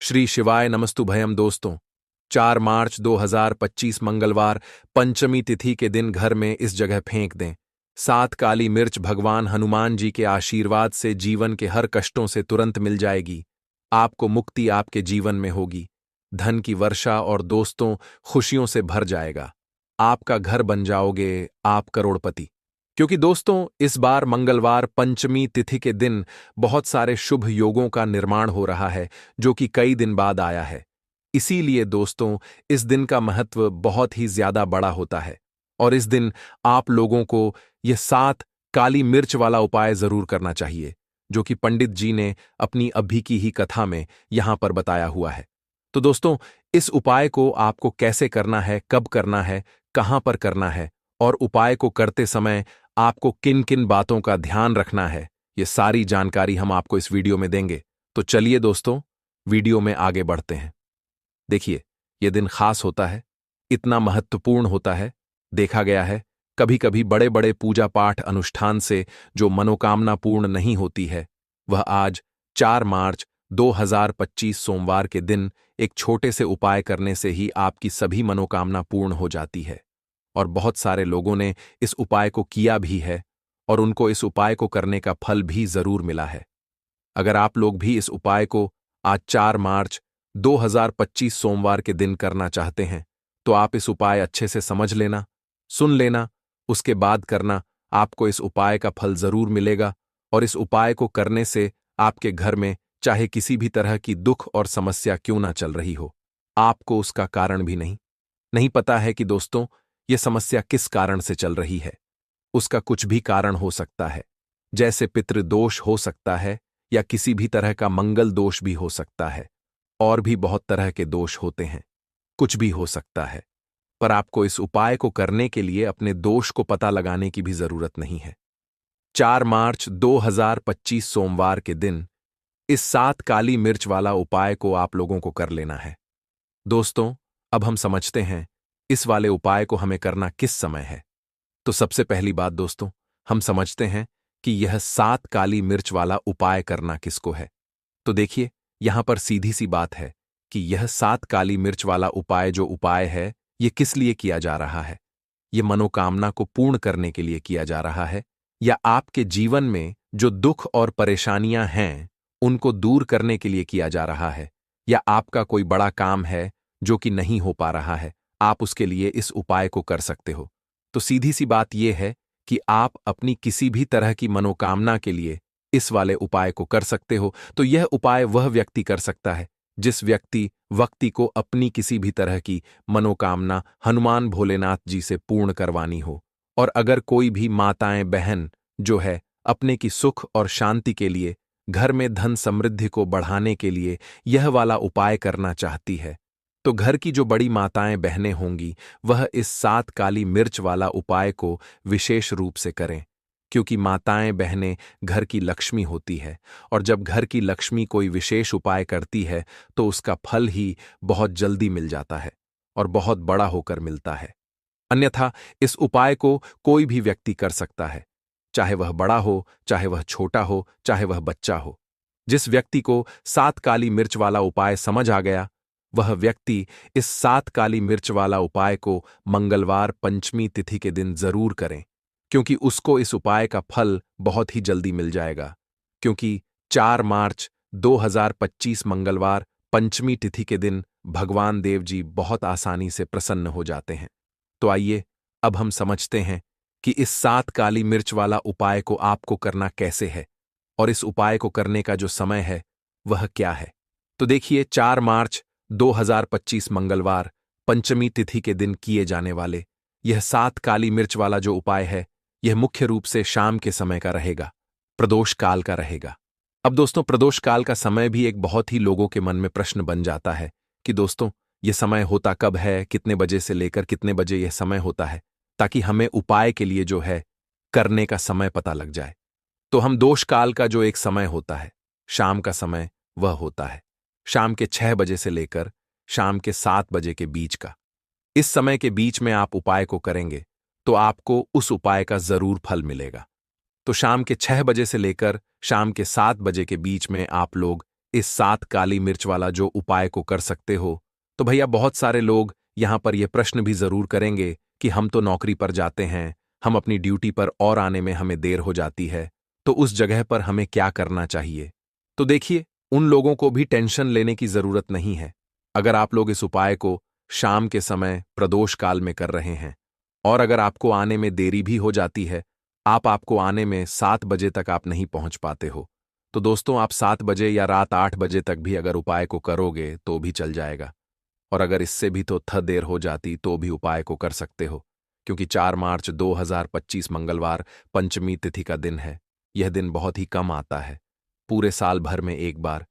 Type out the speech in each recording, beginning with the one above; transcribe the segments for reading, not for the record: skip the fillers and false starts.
श्री शिवाय नमस्तुभयम दोस्तों। 4 मार्च 2025 मंगलवार पंचमी तिथि के दिन घर में इस जगह फेंक दें 7 काली मिर्च। भगवान हनुमान जी के आशीर्वाद से जीवन के हर कष्टों से तुरंत मिल जाएगी। आपको मुक्ति आपके जीवन में होगी, धन की वर्षा और दोस्तों खुशियों से भर जाएगा। आपका घर बन जाओगे आप करोड़पति। क्योंकि दोस्तों इस बार मंगलवार पंचमी तिथि के दिन बहुत सारे शुभ योगों का निर्माण हो रहा है जो कि कई दिन बाद आया है। इसीलिए दोस्तों इस दिन का महत्व बहुत ही ज्यादा बड़ा होता है और इस दिन आप लोगों को यह 7 काली मिर्च वाला उपाय जरूर करना चाहिए जो कि पंडित जी ने अपनी अभी की ही कथा में यहां पर बताया हुआ है। तो दोस्तों इस उपाय को आपको कैसे करना है, कब करना है, कहां पर करना है और उपाय को करते समय आपको किन किन बातों का ध्यान रखना है, ये सारी जानकारी हम आपको इस वीडियो में देंगे। तो चलिए दोस्तों वीडियो में आगे बढ़ते हैं। देखिए यह दिन खास होता है, इतना महत्वपूर्ण होता है। देखा गया है कभी कभी बड़े बड़े पूजा पाठ अनुष्ठान से जो मनोकामना पूर्ण नहीं होती है, वह आज 4 मार्च 2025 सोमवार के दिन एक छोटे से उपाय करने से ही आपकी सभी मनोकामना पूर्ण हो जाती है। और बहुत सारे लोगों ने इस उपाय को किया भी है और उनको इस उपाय को करने का फल भी जरूर मिला है। अगर आप लोग भी इस उपाय को आज 4 मार्च 2025 सोमवार के दिन करना चाहते हैं तो आप इस उपाय अच्छे से समझ लेना, सुन लेना, उसके बाद करना। आपको इस उपाय का फल जरूर मिलेगा और इस उपाय को करने से आपके घर में चाहे किसी भी तरह की दुख और समस्या क्यों ना चल रही हो, आपको उसका कारण भी नहीं पता है कि दोस्तों यह समस्या किस कारण से चल रही है। उसका कुछ भी कारण हो सकता है, जैसे पितृदोष हो सकता है या किसी भी तरह का मंगल दोष भी हो सकता है, और भी बहुत तरह के दोष होते हैं, कुछ भी हो सकता है। पर आपको इस उपाय को करने के लिए अपने दोष को पता लगाने की भी जरूरत नहीं है। 4 मार्च 2025 सोमवार के दिन इस 7 काली मिर्च वाला उपाय को आप लोगों को कर लेना है। दोस्तों अब हम समझते हैं इस वाले उपाय को हमें करना किस समय है। तो सबसे पहली बात दोस्तों हम समझते हैं कि यह 7 काली मिर्च वाला उपाय करना किसको है। तो देखिए यहां पर सीधी सी बात है कि यह 7 काली मिर्च वाला उपाय जो उपाय है यह किस लिए किया जा रहा है। यह मनोकामना को पूर्ण करने के लिए किया जा रहा है, या आपके जीवन में जो दुख और परेशानियां हैं उनको दूर करने के लिए किया जा रहा है, या आपका कोई बड़ा काम है जो कि नहीं हो पा रहा है, आप उसके लिए इस उपाय को कर सकते हो। तो सीधी सी बात यह है कि आप अपनी किसी भी तरह की मनोकामना के लिए इस वाले उपाय को कर सकते हो। तो यह उपाय वह व्यक्ति कर सकता है जिस व्यक्ति को अपनी किसी भी तरह की मनोकामना हनुमान भोलेनाथ जी से पूर्ण करवानी हो। और अगर कोई भी माताएं बहन जो है अपने की सुख और शांति के लिए, घर में धन समृद्धि को बढ़ाने के लिए यह वाला उपाय करना चाहती है, तो घर की जो बड़ी माताएं बहनें होंगी वह इस 7 काली मिर्च वाला उपाय को विशेष रूप से करें। क्योंकि माताएं बहनें घर की लक्ष्मी होती है और जब घर की लक्ष्मी कोई विशेष उपाय करती है तो उसका फल ही बहुत जल्दी मिल जाता है और बहुत बड़ा होकर मिलता है। अन्यथा इस उपाय को कोई भी व्यक्ति कर सकता है, चाहे वह बड़ा हो, चाहे वह छोटा हो, चाहे वह बच्चा हो। जिस व्यक्ति को 7 काली मिर्च वाला उपाय समझ आ गया वह व्यक्ति इस 7 काली मिर्च वाला उपाय को मंगलवार पंचमी तिथि के दिन जरूर करें, क्योंकि उसको इस उपाय का फल बहुत ही जल्दी मिल जाएगा। क्योंकि 4 मार्च 2025 मंगलवार पंचमी तिथि के दिन भगवान देव जी बहुत आसानी से प्रसन्न हो जाते हैं। तो आइए अब हम समझते हैं कि इस 7 काली मिर्च वाला उपाय को आपको करना कैसे है और इस उपाय को करने का जो समय है वह क्या है। तो देखिए 4 मार्च 2025 मंगलवार पंचमी तिथि के दिन किए जाने वाले यह 7 काली मिर्च वाला जो उपाय है यह मुख्य रूप से शाम के समय का रहेगा, प्रदोष काल का रहेगा। अब दोस्तों प्रदोष काल का समय भी एक बहुत ही लोगों के मन में प्रश्न बन जाता है कि दोस्तों यह समय होता कब है, कितने बजे से लेकर कितने बजे यह समय होता है, ताकि हमें उपाय के लिए जो है करने का समय पता लग जाए। तो हम दोष काल का जो एक समय होता है, शाम का समय, वह होता है शाम के 6 बजे से लेकर शाम के 7 बजे के बीच का। इस समय के बीच में आप उपाय को करेंगे तो आपको उस उपाय का जरूर फल मिलेगा। तो शाम के 6 बजे से लेकर शाम के 7 बजे के बीच में आप लोग इस 7 काली मिर्च वाला जो उपाय को कर सकते हो, तो भैया बहुत सारे लोग यहां पर यह प्रश्न भी जरूर करेंगे कि हम तो नौकरी पर जाते हैं, हम अपनी ड्यूटी पर और आने में हमें देर हो जाती है, तो उस जगह पर हमें क्या करना चाहिए। तो देखिए, उन लोगों को भी टेंशन लेने की जरूरत नहीं है। अगर आप लोग इस उपाय को शाम के समय प्रदोष काल में कर रहे हैं और अगर आपको आने में देरी भी हो जाती है, आपको आने में 7 बजे तक आप नहीं पहुंच पाते हो, तो दोस्तों आप 7 बजे या रात 8 बजे तक भी अगर उपाय को करोगे तो भी चल जाएगा। और अगर इससे भी तो देर हो जाती तो भी उपाय को कर सकते हो, क्योंकि 4 मार्च 2025 मंगलवार पंचमी तिथि का दिन है। यह दिन बहुत ही कम आता है, पूरे साल भर में एक बार।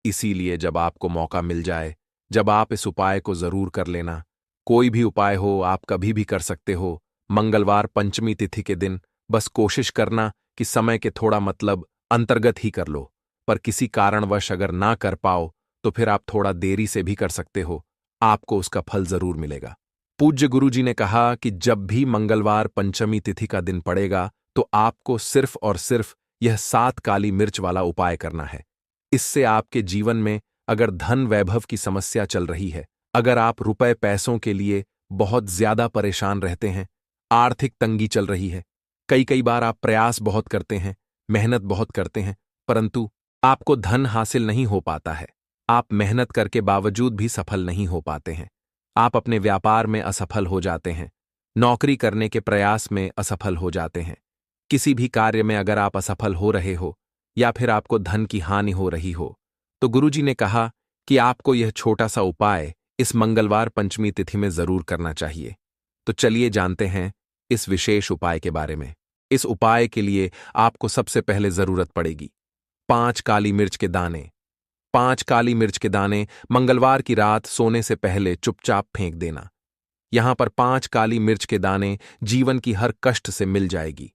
इसीलिए जब आपको मौका मिल जाए, जब आप इस उपाय को जरूर कर लेना। कोई भी उपाय हो आप कभी भी कर सकते हो, मंगलवार पंचमी तिथि के दिन। बस कोशिश करना कि समय के थोड़ा अंतर्गत ही कर लो, पर किसी कारणवश अगर ना कर पाओ तो फिर आप थोड़ा देरी से भी कर सकते हो, आपको उसका फल जरूर मिलेगा। पूज्य गुरुजी ने कहा कि जब भी मंगलवार पंचमी तिथि का दिन पड़ेगा तो आपको सिर्फ और सिर्फ यह 7 काली मिर्च वाला उपाय करना है। इससे आपके जीवन में अगर धन वैभव की समस्या चल रही है, अगर आप रुपए पैसों के लिए बहुत ज्यादा परेशान रहते हैं, आर्थिक तंगी चल रही है, कई कई बार आप प्रयास बहुत करते हैं, मेहनत बहुत करते हैं, परंतु आपको धन हासिल नहीं हो पाता है, आप मेहनत करके बावजूद भी सफल नहीं हो पाते हैं, आप अपने व्यापार में असफल हो जाते हैं, नौकरी करने के प्रयास में असफल हो जाते हैं, किसी भी कार्य में अगर आप असफल हो रहे हो या फिर आपको धन की हानि हो रही हो, तो गुरुजी ने कहा कि आपको यह छोटा सा उपाय इस मंगलवार पंचमी तिथि में जरूर करना चाहिए। तो चलिए जानते हैं इस विशेष उपाय के बारे में। इस उपाय के लिए आपको सबसे पहले जरूरत पड़ेगी 5 काली मिर्च के दाने। 5 काली मिर्च के दाने मंगलवार की रात सोने से पहले चुपचाप फेंक देना। यहां पर 5 काली मिर्च के दाने जीवन की हर कष्ट से मिल जाएगी।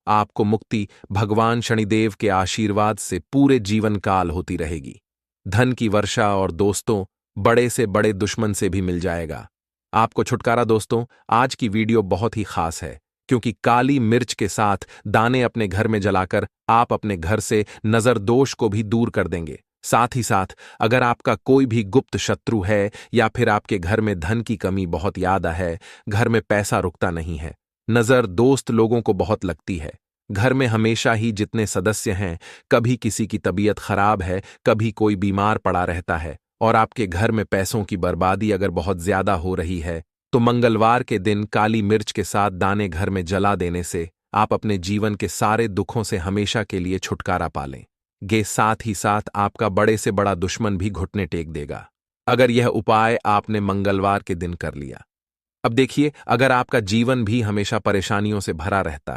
आपको मुक्ति भगवान शनिदेव के आशीर्वाद से पूरे जीवन काल होती रहेगी। धन की वर्षा और दोस्तों बड़े से बड़े दुश्मन से भी मिल जाएगा। आपको छुटकारा। दोस्तों आज की वीडियो बहुत ही खास है, क्योंकि काली मिर्च के साथ दाने अपने घर में जलाकर आप अपने घर से नजर दोष को भी दूर कर देंगे। साथ ही साथ अगर आपका कोई भी गुप्त शत्रु है या फिर आपके घर में धन की कमी बहुत ज्यादा है, घर में पैसा रुकता नहीं है, नजर दोस्त लोगों को बहुत लगती है, घर में हमेशा ही जितने सदस्य हैं कभी किसी की तबीयत खराब है, कभी कोई बीमार पड़ा रहता है और आपके घर में पैसों की बर्बादी अगर बहुत ज्यादा हो रही है, तो मंगलवार के दिन काली मिर्च के साथ दाने घर में जला देने से आप अपने जीवन के सारे दुखों से हमेशा के लिए छुटकारा पा लेंगे। साथ ही साथ आपका बड़े से बड़ा दुश्मन भी घुटने टेक देगा, अगर यह उपाय आपने मंगलवार के दिन कर लिया। अब देखिए, अगर आपका जीवन भी हमेशा परेशानियों से भरा रहता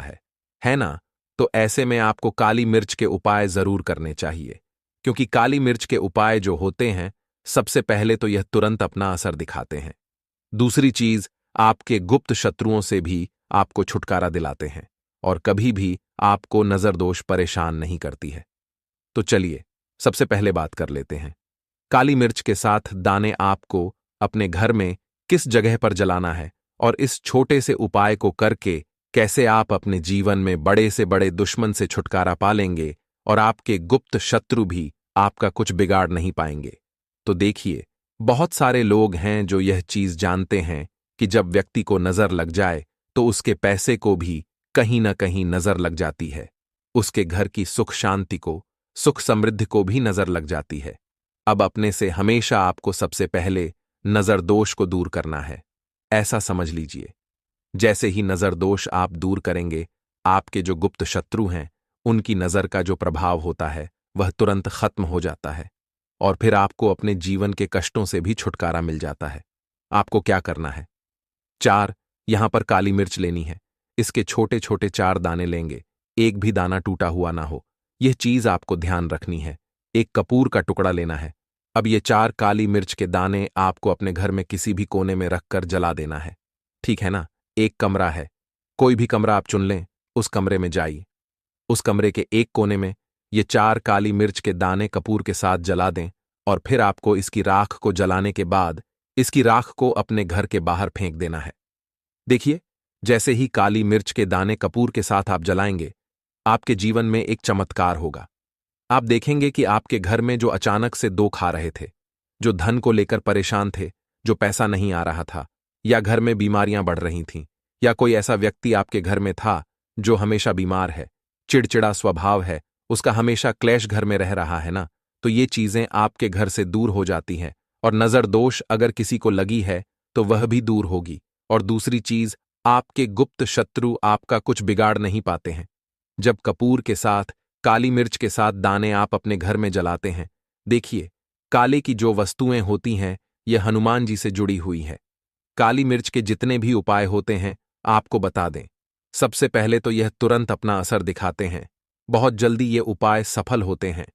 है ना, तो ऐसे में आपको काली मिर्च के उपाय जरूर करने चाहिए, क्योंकि काली मिर्च के उपाय जो होते हैं, सबसे पहले तो यह तुरंत अपना असर दिखाते हैं। दूसरी चीज, आपके गुप्त शत्रुओं से भी आपको छुटकारा दिलाते हैं और कभी भी आपको नजरदोष परेशान नहीं करती है। तो चलिए सबसे पहले बात कर लेते हैं, काली मिर्च के साथ दाने आपको अपने घर में किस जगह पर जलाना है और इस छोटे से उपाय को करके कैसे आप अपने जीवन में बड़े से बड़े दुश्मन से छुटकारा पा लेंगे और आपके गुप्त शत्रु भी आपका कुछ बिगाड़ नहीं पाएंगे। तो देखिए, बहुत सारे लोग हैं जो यह चीज जानते हैं कि जब व्यक्ति को नजर लग जाए तो उसके पैसे को भी कहीं ना कहीं नजर लग जाती है, उसके घर की सुख शांति को, सुख समृद्धि को भी नजर लग जाती है। अब अपने से हमेशा आपको सबसे पहले नजर दोष को दूर करना है। ऐसा समझ लीजिए, जैसे ही नजर दोष आप दूर करेंगे, आपके जो गुप्त शत्रु हैं उनकी नजर का जो प्रभाव होता है वह तुरंत खत्म हो जाता है और फिर आपको अपने जीवन के कष्टों से भी छुटकारा मिल जाता है। आपको क्या करना है, 4 यहां पर काली मिर्च लेनी है, इसके छोटे छोटे 4 दाने लेंगे, एक भी दाना टूटा हुआ ना हो, यह चीज आपको ध्यान रखनी है। एक कपूर का टुकड़ा लेना है। अब ये 4 काली मिर्च के दाने आपको अपने घर में किसी भी कोने में रखकर जला देना है, ठीक है ना। एक कमरा है, कोई भी कमरा आप चुन लें, उस कमरे में जाइए, उस कमरे के एक कोने में ये 4 काली मिर्च के दाने कपूर के साथ जला दें और फिर आपको इसकी राख को जलाने के बाद इसकी राख को अपने घर के बाहर फेंक देना है। देखिए, जैसे ही काली मिर्च के दाने कपूर के साथ आप जलाएंगे, आपके जीवन में एक चमत्कार होगा। आप देखेंगे कि आपके घर में जो अचानक से दो खा रहे थे, जो धन को लेकर परेशान थे, जो पैसा नहीं आ रहा था, या घर में बीमारियां बढ़ रही थीं, या कोई ऐसा व्यक्ति आपके घर में था जो हमेशा बीमार है, चिड़चिड़ा स्वभाव है, उसका हमेशा क्लेश घर में रह रहा है ना, तो ये चीजें आपके घर से दूर हो जाती हैं। और नजर दोष अगर किसी को लगी है तो वह भी दूर होगी। और दूसरी चीज, आपके गुप्त शत्रु आपका कुछ बिगाड़ नहीं पाते हैं। जब कपूर के साथ, काली मिर्च के साथ दाने आप अपने घर में जलाते हैं, देखिए, काले की जो वस्तुएं होती हैं यह हनुमान जी से जुड़ी हुई है। काली मिर्च के जितने भी उपाय होते हैं आपको बता दें। सबसे पहले तो यह तुरंत अपना असर दिखाते हैं, बहुत जल्दी ये उपाय सफल होते हैं।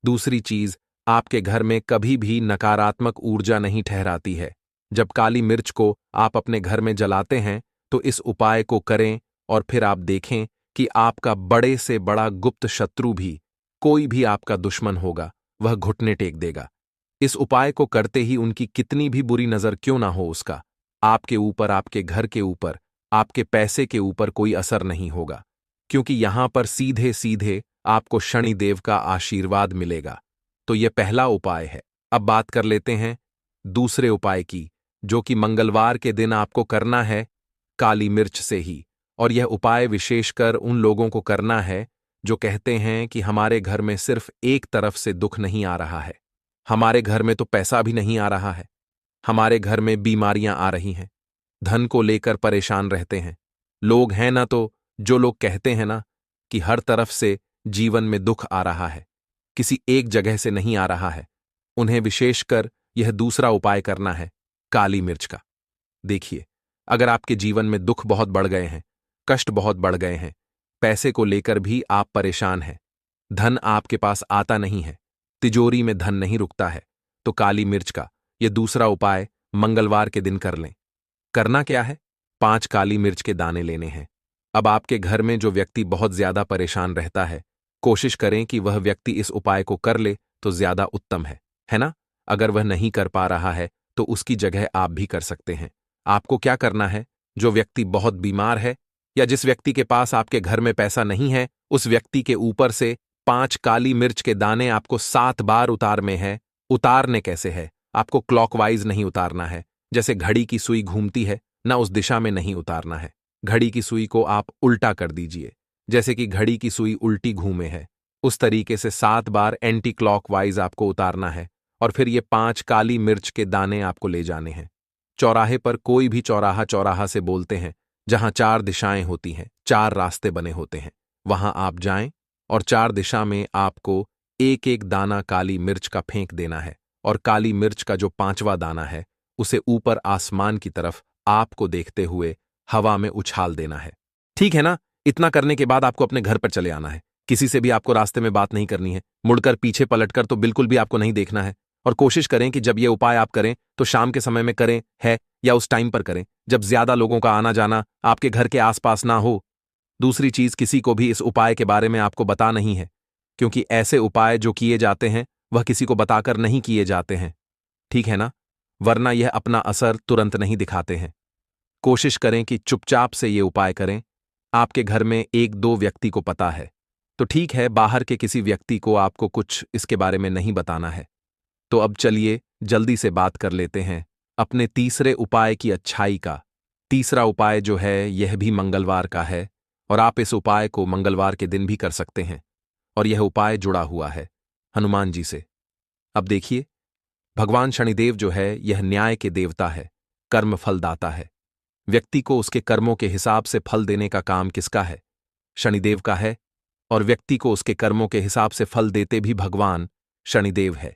दूसरी चीज, आपके घर में कभी भी नकारात्मक ऊर्जा नहीं ठहराती है। जब काली मिर्च को आप अपने घर में जलाते हैं तो इस उपाय को करें और फिर आप देखें कि आपका बड़े से बड़ा गुप्त शत्रु भी, कोई भी आपका दुश्मन होगा, वह घुटने टेक देगा। इस उपाय को करते ही उनकी कितनी भी बुरी नजर क्यों ना हो, उसका आपके ऊपर, आपके घर के ऊपर, आपके पैसे के ऊपर कोई असर नहीं होगा, क्योंकि यहां पर सीधे सीधे आपको शनिदेव का आशीर्वाद मिलेगा। तो यह पहला उपाय है। अब बात कर लेते हैं दूसरे उपाय की, जो कि मंगलवार के दिन आपको करना है काली मिर्च से ही। और यह उपाय विशेषकर उन लोगों को करना है जो कहते हैं कि हमारे घर में सिर्फ एक तरफ से दुख नहीं आ रहा है, हमारे घर में तो पैसा भी नहीं आ रहा है, हमारे घर में बीमारियां आ रही हैं, धन को लेकर परेशान रहते हैं। लोग हैं ना, तो जो लोग कहते हैं ना कि हर तरफ से जीवन में दुख आ रहा है, किसी एक जगह से नहीं आ रहा है, उन्हें विशेषकर यह दूसरा उपाय करना है काली मिर्च का। देखिए, अगर आपके जीवन में दुख बहुत बढ़ गए हैं, कष्ट बहुत बढ़ गए हैं, पैसे को लेकर भी आप परेशान हैं, धन आपके पास आता नहीं है, तिजोरी में धन नहीं रुकता है, तो काली मिर्च का यह दूसरा उपाय मंगलवार के दिन कर लें। करना क्या है? 5 काली मिर्च के दाने लेने हैं। अब आपके घर में जो व्यक्ति बहुत ज्यादा परेशान रहता है, कोशिश करें कि वह व्यक्ति इस उपाय को कर ले तो ज्यादा उत्तम है ना? अगर वह नहीं कर पा रहा है तो उसकी जगह आप भी कर सकते हैं। आपको क्या करना है? जो व्यक्ति बहुत बीमार है या जिस व्यक्ति के पास आपके घर में पैसा नहीं है, उस व्यक्ति के ऊपर से 5 काली मिर्च के दाने आपको 7 बार उतारने हैं। उतारने कैसे है? आपको क्लॉकवाइज नहीं उतारना है, जैसे घड़ी की सुई घूमती है ना, उस दिशा में नहीं उतारना है। घड़ी की सुई को आप उल्टा कर दीजिए, जैसे कि घड़ी की सुई उल्टी घूमे है, उस तरीके से 7 बार एंटी क्लॉकवाइज आपको उतारना है। और फिर ये 5 काली मिर्च के दाने आपको ले जाने हैं। चौराहे पर, कोई भी चौराहा चौराहा से बोलते हैं, जहां 4 दिशाएं होती हैं, 4 रास्ते बने होते हैं, वहां आप जाएं और 4 दिशा में आपको एक एक दाना काली मिर्च का फेंक देना है। और काली मिर्च का जो 5वां दाना है उसे ऊपर आसमान की तरफ आपको देखते हुए हवा में उछाल देना है। ठीक है ना? इतना करने के बाद आपको अपने घर पर चले आना है। किसी से भी आपको रास्ते में बात नहीं करनी है, मुड़कर पीछे पलटकर तो बिल्कुल भी आपको नहीं देखना है। और कोशिश करें कि जब ये उपाय आप करें तो शाम के समय में करें है, या उस टाइम पर करें जब ज्यादा लोगों का आना जाना आपके घर के आसपास ना हो। दूसरी चीज, किसी को भी इस उपाय के बारे में आपको बता नहीं है, क्योंकि ऐसे उपाय जो किए जाते हैं वह किसी को बताकर नहीं किए जाते हैं। ठीक है ना? वरना यह अपना असर तुरंत नहीं दिखाते हैं। कोशिश करें कि चुपचाप से ये उपाय करें। आपके घर में 1-2 व्यक्ति को पता है तो ठीक है, बाहर के किसी व्यक्ति को आपको कुछ इसके बारे में नहीं बताना है। तो अब चलिए जल्दी से बात कर लेते हैं अपने तीसरे उपाय की अच्छाई का। तीसरा उपाय जो है यह भी मंगलवार का है, और आप इस उपाय को मंगलवार के दिन भी कर सकते हैं। और यह उपाय जुड़ा हुआ है हनुमान जी से। अब देखिए, भगवान शनिदेव जो है यह न्याय के देवता है, कर्म फलदाता है। व्यक्ति को उसके कर्मों के हिसाब से फल देने का काम किसका है? शनिदेव का है। और व्यक्ति को उसके कर्मों के हिसाब से फल देते भी भगवान शनिदेव है।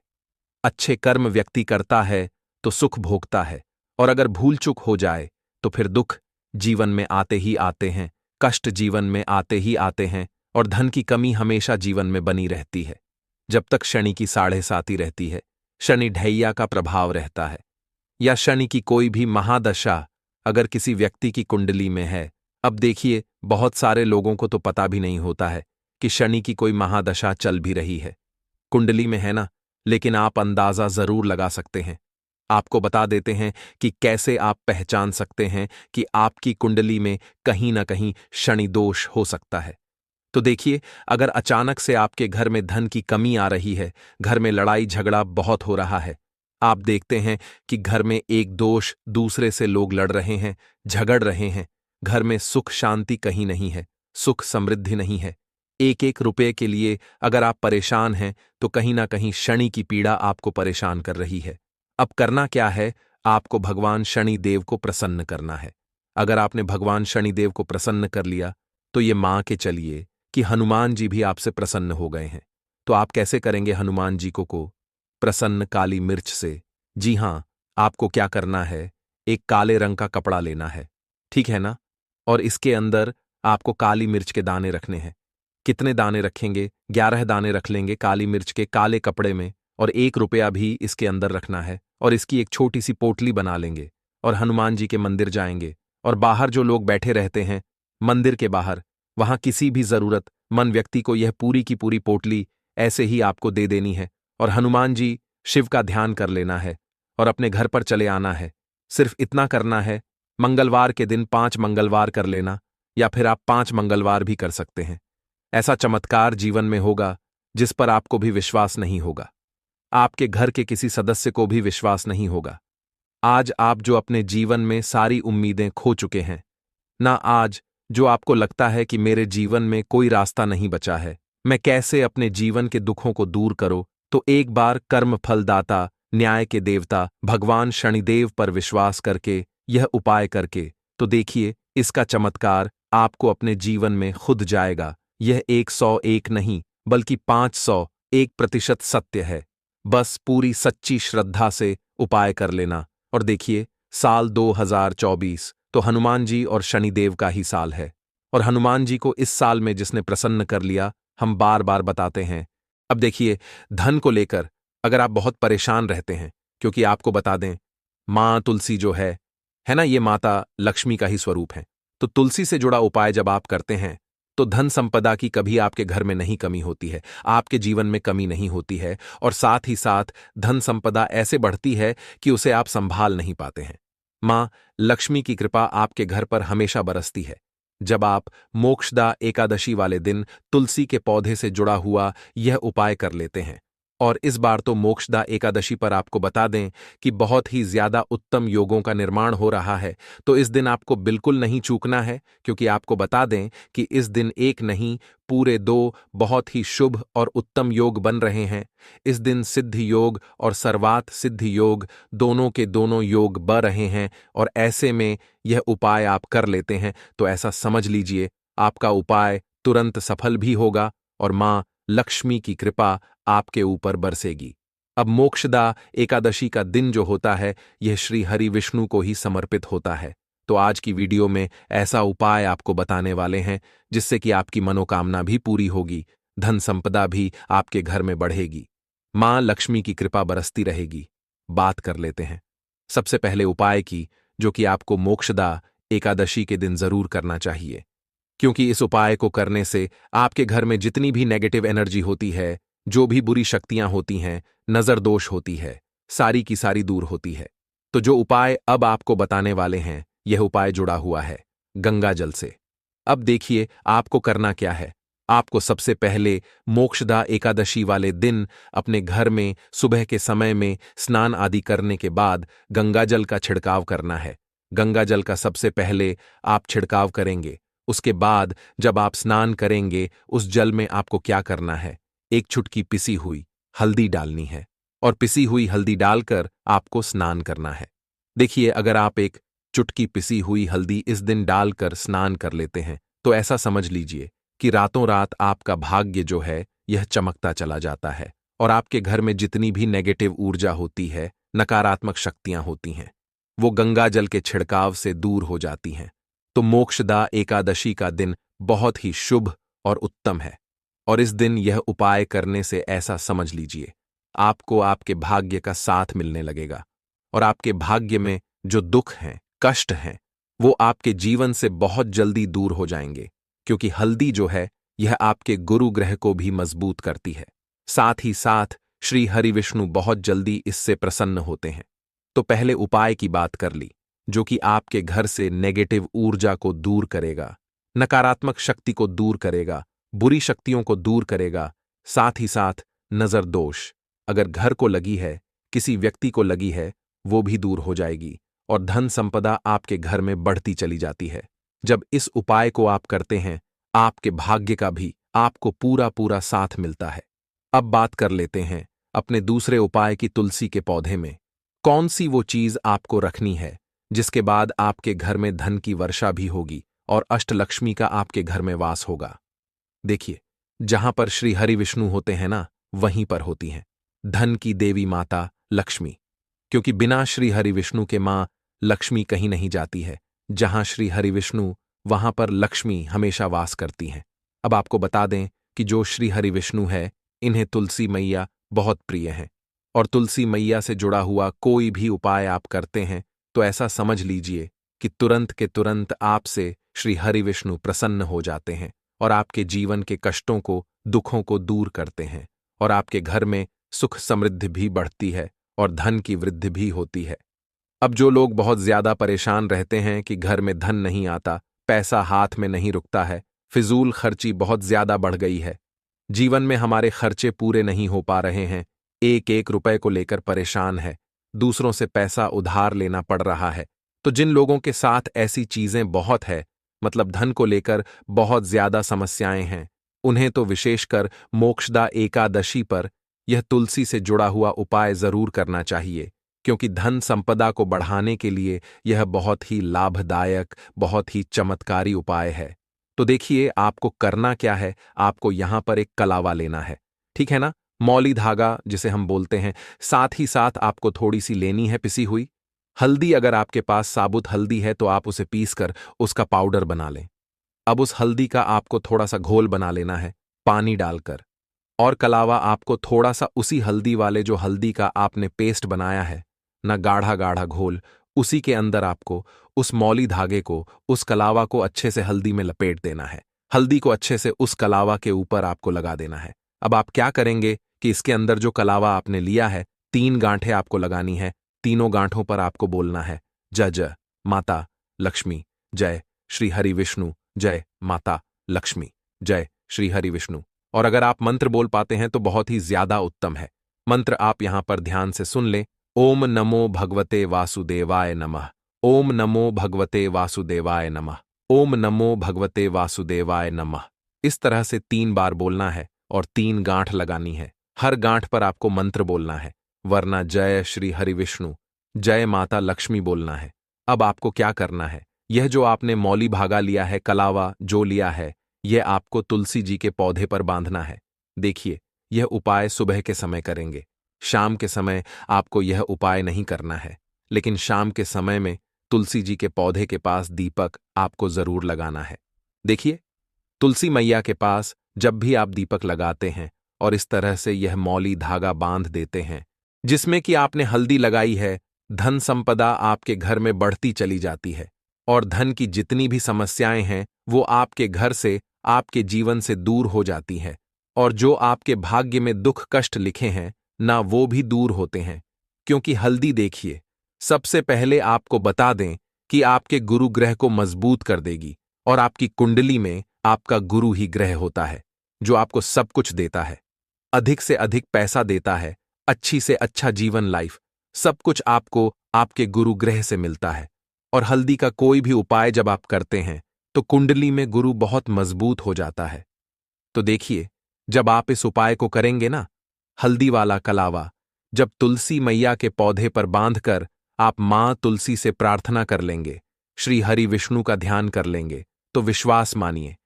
अच्छे कर्म व्यक्ति करता है तो सुख भोगता है, और अगर भूल चूक हो जाए तो फिर दुख जीवन में आते ही आते हैं, कष्ट जीवन में आते ही आते हैं, और धन की कमी हमेशा जीवन में बनी रहती है। जब तक शनि की 7.5 रहती है, शनि ढैया का प्रभाव रहता है, या शनि की कोई भी महादशा अगर किसी व्यक्ति की कुंडली में है। अब देखिए, बहुत सारे लोगों को तो पता भी नहीं होता है कि शनि की कोई महादशा चल भी रही है, कुंडली में है ना, लेकिन आप अंदाजा जरूर लगा सकते हैं। आपको बता देते हैं कि कैसे आप पहचान सकते हैं कि आपकी कुंडली में कहीं ना कहीं शनि दोष हो सकता है। तो देखिए, अगर अचानक से आपके घर में धन की कमी आ रही है, घर में लड़ाई झगड़ा बहुत हो रहा है, आप देखते हैं कि घर में एक दोष दूसरे से लोग लड़ रहे हैं, झगड़ रहे हैं, घर में सुख शांति कहीं नहीं है, सुख समृद्धि नहीं है, एक एक रुपए के लिए अगर आप परेशान हैं तो कहीं ना कहीं शनि की पीड़ा आपको परेशान कर रही है। अब करना क्या है? आपको भगवान शनि देव को प्रसन्न करना है। अगर आपने भगवान शनि देव को प्रसन्न कर लिया तो ये मान के चलिए कि हनुमान जी भी आपसे प्रसन्न हो गए हैं। तो आप कैसे करेंगे हनुमान जी को प्रसन्न? काली मिर्च से। जी हां, आपको क्या करना है, एक काले रंग का कपड़ा लेना है, ठीक है ना? और इसके अंदर आपको काली मिर्च के दाने रखने हैं। कितने दाने रखेंगे? 11 दाने रख लेंगे काली मिर्च के काले कपड़े में, और 1 रुपया भी इसके अंदर रखना है, और इसकी एक छोटी सी पोटली बना लेंगे और हनुमान जी के मंदिर जाएंगे, और बाहर जो लोग बैठे रहते हैं मंदिर के बाहर, वहां किसी भी जरूरतमंद व्यक्ति को यह पूरी की पूरी पोटली ऐसे ही आपको दे देनी है, और हनुमान जी शिव का ध्यान कर लेना है और अपने घर पर चले आना है। सिर्फ इतना करना है। मंगलवार के दिन 5 मंगलवार कर लेना, या फिर आप 5 मंगलवार भी कर सकते हैं। ऐसा चमत्कार जीवन में होगा जिस पर आपको भी विश्वास नहीं होगा, आपके घर के किसी सदस्य को भी विश्वास नहीं होगा। आज आप जो अपने जीवन में सारी उम्मीदें खो चुके हैं ना, आज जो आपको लगता है कि मेरे जीवन में कोई रास्ता नहीं बचा है, मैं कैसे अपने जीवन के दुखों को दूर करूं, तो एक बार कर्म फलदाता न्याय के देवता भगवान शनिदेव पर विश्वास करके यह उपाय करके तो देखिए, इसका चमत्कार आपको अपने जीवन में खुद जाएगा। यह 101 नहीं बल्कि 501% सत्य है। बस पूरी सच्ची श्रद्धा से उपाय कर लेना। और देखिए, साल 2024 तो हनुमान जी और शनिदेव का ही साल है, और हनुमान जी को इस साल में जिसने प्रसन्न कर लिया, हम बार बार बताते हैं। अब देखिए, धन को लेकर अगर आप बहुत परेशान रहते हैं, क्योंकि आपको बता दें, मां तुलसी जो है ना, ये माता लक्ष्मी का ही स्वरूप है। तो तुलसी से जुड़ा उपाय जब आप करते हैं तो धन संपदा की कभी आपके घर में नहीं कमी होती है, आपके जीवन में कमी नहीं होती है, और साथ ही साथ धन संपदा ऐसे बढ़ती है कि उसे आप संभाल नहीं पाते हैं। मां लक्ष्मी की कृपा आपके घर पर हमेशा बरसती है। जब आप मोक्षदा एकादशी वाले दिन तुलसी के पौधे से जुड़ा हुआ यह उपाय कर लेते हैं, और इस बार तो मोक्षदा एकादशी पर आपको बता दें कि बहुत ही ज्यादा उत्तम योगों का निर्माण हो रहा है, तो इस दिन आपको बिल्कुल नहीं चूकना है, क्योंकि आपको बता दें कि इस दिन एक नहीं पूरे 2 बहुत ही शुभ और उत्तम योग बन रहे हैं। इस दिन सिद्धि योग और सर्वात सिद्धि योग दोनों के दोनों योग बन रहे हैं, और ऐसे में यह उपाय आप कर लेते हैं तो ऐसा समझ लीजिए आपका उपाय तुरंत सफल भी होगा, और मां लक्ष्मी की कृपा आपके ऊपर बरसेगी। अब मोक्षदा एकादशी का दिन जो होता है, यह श्री हरि विष्णु को ही समर्पित होता है। तो आज की वीडियो में ऐसा उपाय आपको बताने वाले हैं जिससे कि आपकी मनोकामना भी पूरी होगी, धन संपदा भी आपके घर में बढ़ेगी, मां लक्ष्मी की कृपा बरसती रहेगी। बात कर लेते हैं सबसे पहले उपाय की, जो कि आपको मोक्षदा एकादशी के दिन जरूर करना चाहिए, क्योंकि इस उपाय को करने से आपके घर में जितनी भी नेगेटिव एनर्जी होती है, जो भी बुरी शक्तियां होती हैं, नजर दोष होती है, सारी की सारी दूर होती है। तो जो उपाय अब आपको बताने वाले हैं, यह उपाय जुड़ा हुआ है गंगा जल से। अब देखिए आपको करना क्या है। आपको सबसे पहले मोक्षदा एकादशी वाले दिन अपने घर में सुबह के समय में स्नान आदि करने के बाद गंगा जल का छिड़काव करना है। गंगा जल का सबसे पहले आप छिड़काव करेंगे। उसके बाद जब आप स्नान करेंगे, उस जल में आपको क्या करना है, एक चुटकी पिसी हुई हल्दी डालनी है, और पिसी हुई हल्दी डालकर आपको स्नान करना है। देखिए, अगर आप एक चुटकी पिसी हुई हल्दी इस दिन डालकर स्नान कर लेते हैं तो ऐसा समझ लीजिए कि रातों रात आपका भाग्य जो है यह चमकता चला जाता है, और आपके घर में जितनी भी नेगेटिव ऊर्जा होती है, नकारात्मक शक्तियां होती हैं, वो गंगा जल के छिड़काव से दूर हो जाती हैं। तो मोक्षदा एकादशी का दिन बहुत ही शुभ और उत्तम है, और इस दिन यह उपाय करने से ऐसा समझ लीजिए आपको आपके भाग्य का साथ मिलने लगेगा, और आपके भाग्य में जो दुख हैं, कष्ट हैं, वो आपके जीवन से बहुत जल्दी दूर हो जाएंगे, क्योंकि हल्दी जो है यह आपके गुरु ग्रह को भी मजबूत करती है। साथ ही साथ श्री हरि विष्णु बहुत जल्दी इससे प्रसन्न होते हैं। तो पहले उपाय की बात कर ली, जो कि आपके घर से नेगेटिव ऊर्जा को दूर करेगा, नकारात्मक शक्ति को दूर करेगा, बुरी शक्तियों को दूर करेगा। साथ ही साथ नजर दोष, अगर घर को लगी है, किसी व्यक्ति को लगी है, वो भी दूर हो जाएगी और धन संपदा आपके घर में बढ़ती चली जाती है। जब इस उपाय को आप करते हैं, आपके भाग्य का भी आपको पूरा पूरा साथ मिलता है। अब बात कर लेते हैं अपने दूसरे उपाय की, तुलसी के पौधे में कौन सी वो चीज आपको रखनी है जिसके बाद आपके घर में धन की वर्षा भी होगी और अष्टलक्ष्मी का आपके घर में वास होगा। देखिए, जहां पर श्री हरि विष्णु होते हैं ना, वहीं पर होती हैं धन की देवी माता लक्ष्मी, क्योंकि बिना श्री हरि विष्णु के मां लक्ष्मी कहीं नहीं जाती है। जहां श्री हरि विष्णु, वहां पर लक्ष्मी हमेशा वास करती हैं। अब आपको बता दें कि जो श्री हरि विष्णु है, इन्हें तुलसी मैया बहुत प्रिय हैं, और तुलसी मैया से जुड़ा हुआ कोई भी उपाय आप करते हैं तो ऐसा समझ लीजिए कि तुरंत के तुरंत आपसे श्री हरि विष्णु प्रसन्न हो जाते हैं और आपके जीवन के कष्टों को, दुखों को दूर करते हैं, और आपके घर में सुख समृद्धि भी बढ़ती है और धन की वृद्धि भी होती है। अब जो लोग बहुत ज्यादा परेशान रहते हैं कि घर में धन नहीं आता, पैसा हाथ में नहीं रुकता है, फिजूल खर्ची बहुत ज्यादा बढ़ गई है, जीवन में हमारे खर्चे पूरे नहीं हो पा रहे हैं, एक एक रुपए को लेकर परेशान है, दूसरों से पैसा उधार लेना पड़ रहा है, तो जिन लोगों के साथ ऐसी चीजें बहुत है, मतलब धन को लेकर बहुत ज्यादा समस्याएं हैं, उन्हें तो विशेषकर मोक्षदा एकादशी पर यह तुलसी से जुड़ा हुआ उपाय जरूर करना चाहिए, क्योंकि धन संपदा को बढ़ाने के लिए यह बहुत ही लाभदायक, बहुत ही चमत्कारी उपाय है। तो देखिए, आपको करना क्या है, आपको यहां पर एक कलावा लेना है, ठीक है ना, मौली धागा जिसे हम बोलते हैं। साथ ही साथ आपको थोड़ी सी लेनी है पिसी हुई हल्दी। अगर आपके पास साबुत हल्दी है तो आप उसे पीसकर उसका पाउडर बना लें। अब उस हल्दी का आपको थोड़ा सा घोल बना लेना है पानी डालकर, और कलावा आपको थोड़ा सा उसी हल्दी वाले जो हल्दी का आपने पेस्ट बनाया है ना, गाढ़ा गाढ़ा घोल, उसी के अंदर आपको उस मौली धागे को, उस कलावा को अच्छे से हल्दी में लपेट देना है। हल्दी को अच्छे से उस कलावा के ऊपर आपको लगा देना है। अब आप क्या करेंगे कि इसके अंदर जो कलावा आपने लिया है, 3 गांठें आपको लगानी है। तीनों गांठों पर आपको बोलना है जय जय माता लक्ष्मी, जय श्री हरि विष्णु, जय माता लक्ष्मी, जय श्री हरि विष्णु। और अगर आप मंत्र बोल पाते हैं तो बहुत ही ज्यादा उत्तम है। मंत्र आप यहां पर ध्यान से सुन लें। ओम नमो भगवते वासुदेवाय नमः। ओम नमो भगवते वासुदेवाय नमः। ओम नमो भगवते वासुदेवाय नमः। इस तरह से 3 बार बोलना है और 3 गांठ लगानी है। हर गांठ पर आपको मंत्र बोलना है, वरना जय श्री हरि विष्णु, जय माता लक्ष्मी बोलना है। अब आपको क्या करना है, यह जो आपने मौली भागा लिया है, कलावा जो लिया है, यह आपको तुलसी जी के पौधे पर बांधना है। देखिए, यह उपाय सुबह के समय करेंगे, शाम के समय आपको यह उपाय नहीं करना है, लेकिन शाम के समय में तुलसी जी के पौधे के पास दीपक आपको जरूर लगाना है। देखिए, तुलसी मैया के पास जब भी आप दीपक लगाते हैं और इस तरह से यह मौली धागा बांध देते हैं जिसमें कि आपने हल्दी लगाई है, धन संपदा आपके घर में बढ़ती चली जाती है और धन की जितनी भी समस्याएं हैं वो आपके घर से, आपके जीवन से दूर हो जाती हैं, और जो आपके भाग्य में दुख कष्ट लिखे हैं ना, वो भी दूर होते हैं। क्योंकि हल्दी, देखिए, सबसे पहले आपको बता दें कि आपके गुरु ग्रह को मजबूत कर देगी, और आपकी कुंडली में आपका गुरु ही ग्रह होता है जो आपको सब कुछ देता है, अधिक से अधिक पैसा देता है, अच्छी से अच्छा जीवन लाइफ, सब कुछ आपको आपके गुरु ग्रह से मिलता है। और हल्दी का कोई भी उपाय जब आप करते हैं तो कुंडली में गुरु बहुत मजबूत हो जाता है। तो देखिए, जब आप इस उपाय को करेंगे ना, हल्दी वाला कलावा जब तुलसी मैया के पौधे पर बांधकर आप मां तुलसी से प्रार्थना कर लेंगे, श्री हरि विष्णु का ध्यान कर लेंगे, तो विश्वास मानिए,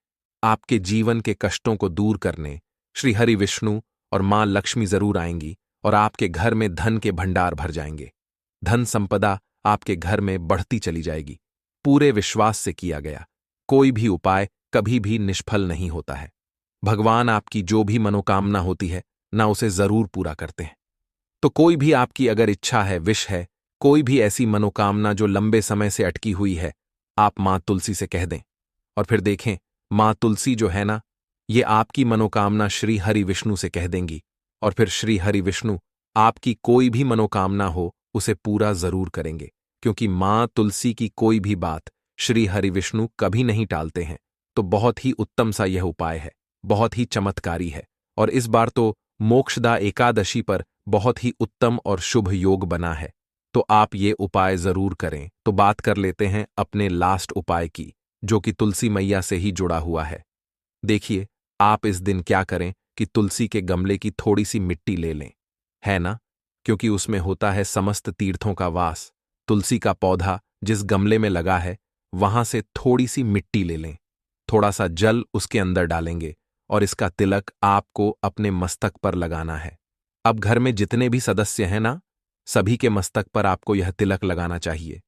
आपके जीवन के कष्टों को दूर करने श्री हरि विष्णु और मां लक्ष्मी जरूर आएंगी और आपके घर में धन के भंडार भर जाएंगे। धन संपदा आपके घर में बढ़ती चली जाएगी। पूरे विश्वास से किया गया कोई भी उपाय कभी भी निष्फल नहीं होता है। भगवान आपकी जो भी मनोकामना होती है ना, उसे जरूर पूरा करते हैं। तो कोई भी आपकी अगर इच्छा है, विश है, कोई भी ऐसी मनोकामना जो लंबे समय से अटकी हुई है, आप मां तुलसी से कह दें, और फिर देखें, मां तुलसी जो है ना, ये आपकी मनोकामना श्री हरि विष्णु से कह देंगी, और फिर श्री हरि विष्णु आपकी कोई भी मनोकामना हो उसे पूरा जरूर करेंगे, क्योंकि मां तुलसी की कोई भी बात श्री हरि विष्णु कभी नहीं टालते हैं। तो बहुत ही उत्तम सा यह उपाय है। बहुत ही चमत्कारी है और इस बार तो मोक्षदा एकादशी पर बहुत ही उत्तम और शुभ योग बना है। तो आप ये उपाय जरूर करें। तो बात कर लेते हैं अपने लास्ट उपाय की, जो कि तुलसी मैया से ही जुड़ा हुआ है। देखिए, आप इस दिन क्या करें कि तुलसी के गमले की थोड़ी सी मिट्टी ले लें, है ना, क्योंकि उसमें होता है समस्त तीर्थों का वास। तुलसी का पौधा जिस गमले में लगा है वहां से थोड़ी सी मिट्टी ले लें, थोड़ा सा जल उसके अंदर डालेंगे और इसका तिलक आपको अपने मस्तक पर लगाना है। अब घर में जितने भी सदस्य हैं ना, सभी के मस्तक पर आपको यह तिलक लगाना चाहिए।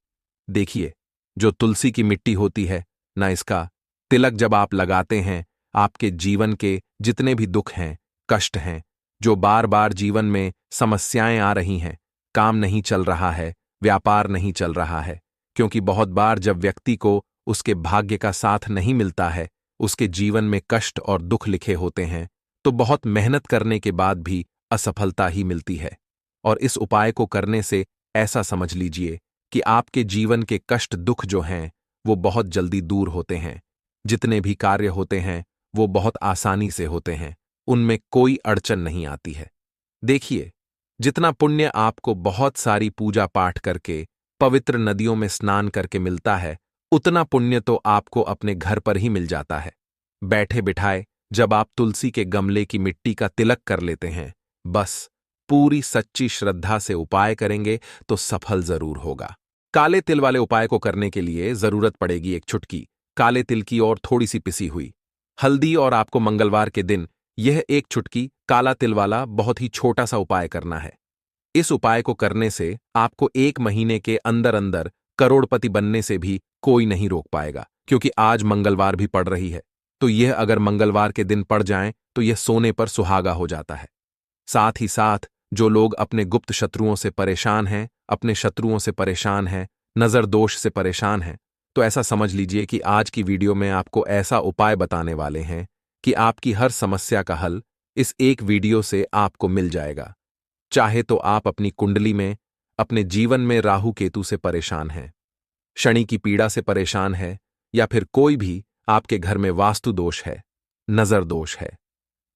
देखिए, जो तुलसी की मिट्टी होती है ना, इसका तिलक जब आप लगाते हैं, आपके जीवन के जितने भी दुख हैं, कष्ट हैं, जो बार बार जीवन में समस्याएं आ रही हैं, काम नहीं चल रहा है, व्यापार नहीं चल रहा है, क्योंकि बहुत बार जब व्यक्ति को उसके भाग्य का साथ नहीं मिलता है, उसके जीवन में कष्ट और दुख लिखे होते हैं, तो बहुत मेहनत करने के बाद भी असफलता ही मिलती है। और इस उपाय को करने से ऐसा समझ लीजिए कि आपके जीवन के कष्ट दुख जो हैं वो बहुत जल्दी दूर होते हैं। जितने भी कार्य होते हैं वो बहुत आसानी से होते हैं, उनमें कोई अड़चन नहीं आती है। देखिए, जितना पुण्य आपको बहुत सारी पूजा पाठ करके, पवित्र नदियों में स्नान करके मिलता है, उतना पुण्य तो आपको अपने घर पर ही मिल जाता है। बैठे बिठाए जब आप तुलसी के गमले की मिट्टी का तिलक कर लेते हैं, बस पूरी सच्ची श्रद्धा से उपाय करेंगे तो सफल जरूर होगा। काले तिल वाले उपाय को करने के लिए जरूरत पड़ेगी एक चुटकी काले तिल की और थोड़ी सी पिसी हुई हल्दी, और आपको मंगलवार के दिन यह एक चुटकी काला तिल वाला बहुत ही छोटा सा उपाय करना है। इस उपाय को करने से आपको 1 महीने के अंदर अंदर करोड़पति बनने से भी कोई नहीं रोक पाएगा, क्योंकि आज मंगलवार भी पड़ रही है। तो यह अगर मंगलवार के दिन पड़ जाए तो यह सोने पर सुहागा हो जाता है। साथ ही साथ जो लोग अपने गुप्त शत्रुओं से परेशान हैं, अपने शत्रुओं से परेशान हैं, नजर दोष से परेशान हैं, तो ऐसा समझ लीजिए कि आज की वीडियो में आपको ऐसा उपाय बताने वाले हैं कि आपकी हर समस्या का हल इस एक वीडियो से आपको मिल जाएगा। चाहे तो आप अपनी कुंडली में, अपने जीवन में राहु केतु से परेशान हैं, शनि की पीड़ा से परेशान है, या फिर कोई भी आपके घर में वास्तु दोष है, नजर दोष है,